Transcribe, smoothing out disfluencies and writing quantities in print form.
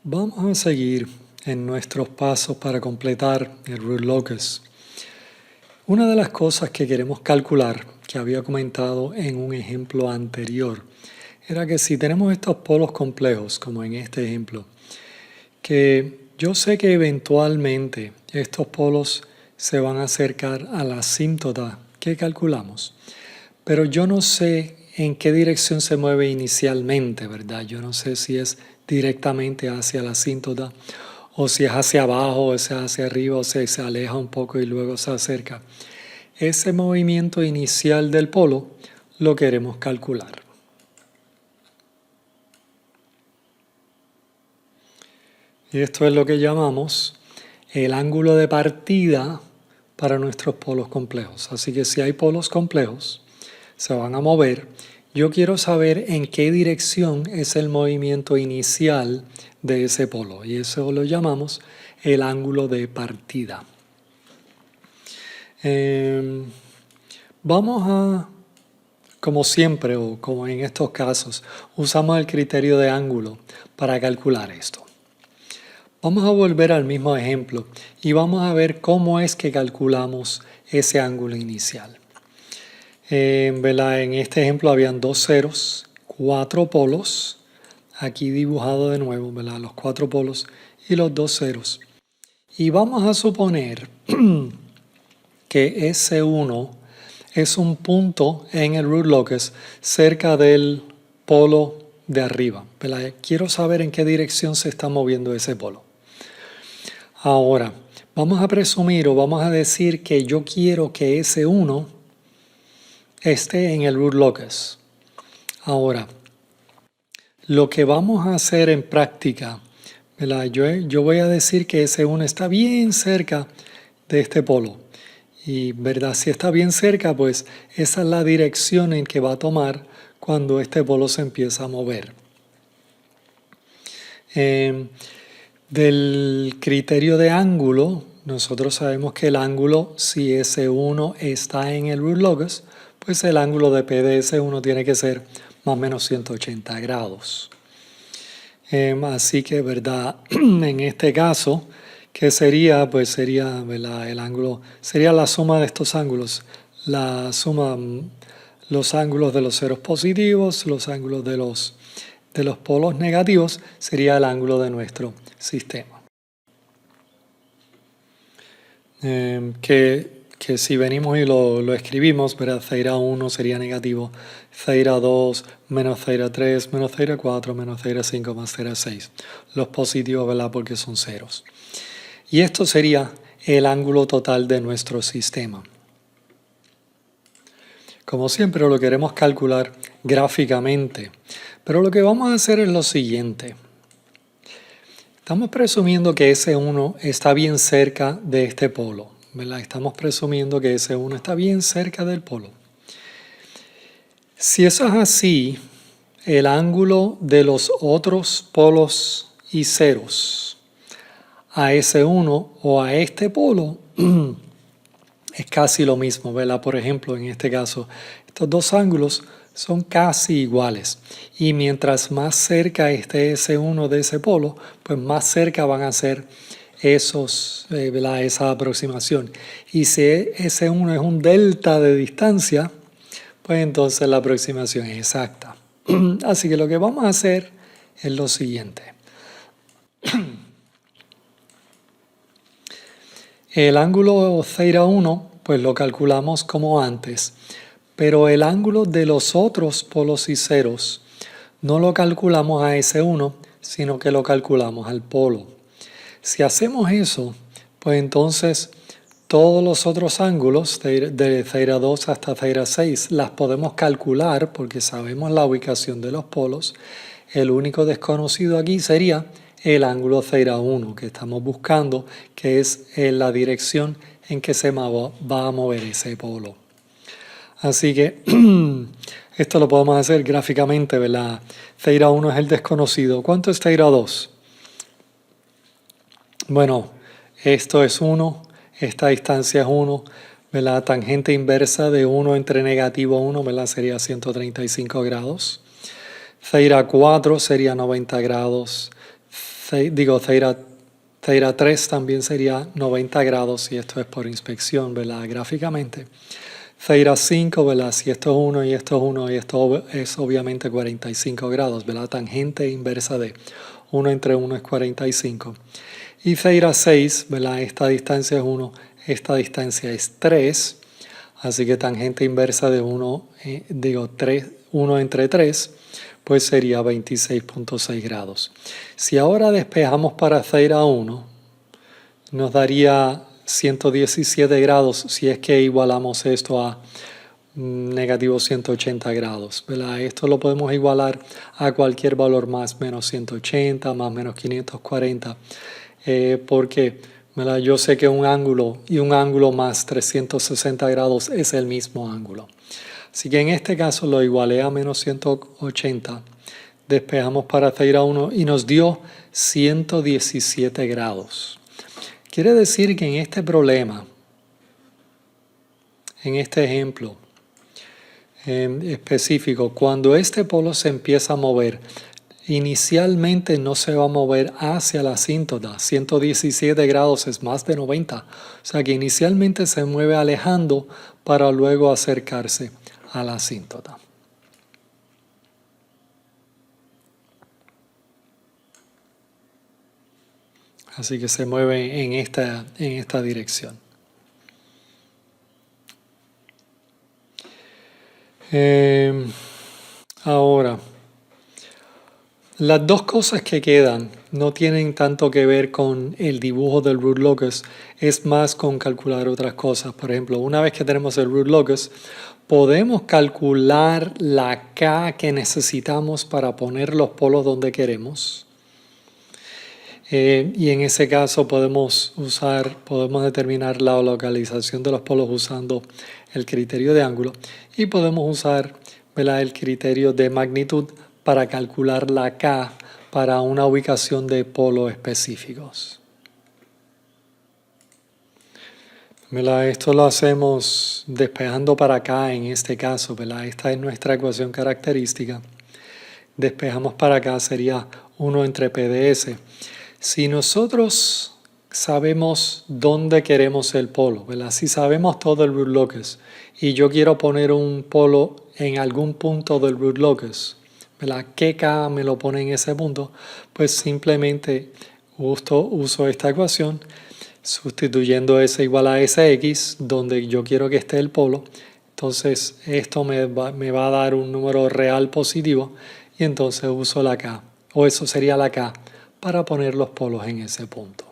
Vamos a seguir en nuestros pasos para completar el root locus. Una de las cosas que queremos calcular, que había comentado en un ejemplo anterior, era que si tenemos estos polos complejos, como en este ejemplo, que yo sé que eventualmente estos polos se van a acercar a la asímptota que calculamos, pero yo no sé en qué dirección se mueve inicialmente, ¿verdad? Yo no sé si es directamente hacia la asímptota o si es hacia abajo, o sea, hacia arriba, o si se aleja un poco y luego se acerca. Ese movimiento inicial del polo lo queremos calcular. Y esto es lo que llamamos el ángulo de partida para nuestros polos complejos. Así que si hay polos complejos, se van a mover. Yo quiero saber en qué dirección es el movimiento inicial de ese polo. Y eso lo llamamos el ángulo de partida. Vamos a, como siempre o como en estos casos, usamos el criterio de ángulo para calcular esto. Vamos a volver al mismo ejemplo y vamos a ver cómo es que calculamos ese ángulo inicial. En este ejemplo habían dos ceros, 4 polos, aquí dibujado de nuevo, ¿verdad? Los 4 polos y los dos ceros. Y vamos a suponer que S1 es un punto en el root locus cerca del polo de arriba, ¿verdad? Quiero saber en qué dirección se está moviendo ese polo. Ahora, vamos a presumir o vamos a decir que yo quiero que S1 esté en el root locus. Ahora, lo que vamos a hacer en práctica, ¿verdad? Yo voy a decir que S1 está bien cerca de este polo. Y ¿verdad? Si está bien cerca, pues esa es la dirección en que va a tomar cuando este polo se empieza a mover. Del criterio de ángulo, nosotros sabemos que el ángulo, si S1 está en el root locus, pues el ángulo de P de S1 tiene que ser más o menos 180 grados. Así que, ¿verdad? En este caso, ¿qué sería? Pues sería, ¿verdad? El ángulo, sería la suma de estos ángulos. La suma, los ángulos de los ceros positivos, los ángulos de los polos negativos, sería el ángulo de nuestro sistema. Que si venimos y lo escribimos, ¿verdad? Ceira 1 sería negativo, Ceira 2 menos Ceira 3, menos Ceira 4, menos Ceira 5, más Ceira 6. Los positivos, ¿verdad? Porque son ceros. Y esto sería el ángulo total de nuestro sistema. Como siempre lo queremos calcular gráficamente, pero lo que vamos a hacer es lo siguiente. Estamos presumiendo que S1 está bien cerca de este polo, ¿verdad? Estamos presumiendo que S1 está bien cerca del polo. Si eso es así, el ángulo de los otros polos y ceros a S1 o a este polo es casi lo mismo, ¿verdad? Por ejemplo, en este caso, estos dos ángulos son casi iguales. Y mientras más cerca esté S1 de ese polo, pues más cerca van a ser esa aproximación. Y si S1 es un delta de distancia, pues entonces la aproximación es exacta. Así que lo que vamos a hacer es lo siguiente. El ángulo Ceira 1, pues lo calculamos como antes, pero el ángulo de los otros polos y ceros no lo calculamos a S1, sino que lo calculamos al polo. Si hacemos eso, pues entonces todos los otros ángulos, de Ceira 2 hasta Ceira 6, las podemos calcular porque sabemos la ubicación de los polos. El único desconocido aquí sería el ángulo Ceira 1 que estamos buscando, que es la dirección en que se va a mover ese polo. Así que esto lo podemos hacer gráficamente, ¿verdad? Ceira 1 es el desconocido. ¿Cuánto es Ceira 2? Bueno, esto es 1, esta distancia es 1, ¿verdad? Tangente inversa de 1 entre negativo 1, ¿verdad? Sería 135 grados. Ceira 4 sería 90 grados. Theta 3 también sería 90 grados y esto es por inspección, ¿verdad? Gráficamente. Theta 5, ¿verdad? Si esto es 1 y esto es 1 y esto es obviamente 45 grados, ¿verdad? Tangente inversa de 1 entre 1 es 45. Y Theta 6, ¿verdad? Esta distancia es 1, esta distancia es 3. Así que tangente inversa de 1 entre 3, pues sería 26.6 grados. Si ahora despejamos para Theta 1, nos daría 117 grados si es que igualamos esto a negativo 180 grados, ¿verdad? Esto lo podemos igualar a cualquier valor más menos 180, más menos 540, porque ¿verdad? Yo sé que un ángulo y un ángulo más 360 grados es el mismo ángulo. Así que en este caso lo igualé a menos 180, despejamos para Theta 1 y nos dio 117 grados. Quiere decir que en este problema, en este ejemplo específico, cuando este polo se empieza a mover, inicialmente no se va a mover hacia la asíntota. 117 grados es más de 90. O sea que inicialmente se mueve alejando para luego acercarse a la asíntota. Así que se mueve en esta dirección. Ahora, las dos cosas que quedan no tienen tanto que ver con el dibujo del root locus, es más con calcular otras cosas. Por ejemplo, una vez que tenemos el root locus, podemos calcular la K que necesitamos para poner los polos donde queremos. Y en ese caso podemos determinar la localización de los polos usando el criterio de ángulo y podemos usar, ¿verdad?, el criterio de magnitud para calcular la K para una ubicación de polos específicos. ¿Verdad? Esto lo hacemos despejando para acá en este caso, ¿verdad? Esta es nuestra ecuación característica. Despejamos para acá, sería 1 entre P de S. Si nosotros sabemos dónde queremos el polo, ¿verdad? Si sabemos todo el root locus y yo quiero poner un polo en algún punto del root locus, ¿verdad? ¿Qué K me lo pone en ese punto? Pues simplemente uso esta ecuación sustituyendo S igual a SX, donde yo quiero que esté el polo. Entonces esto me va a dar un número real positivo y entonces uso la K, o eso sería la K, para poner los polos en ese punto.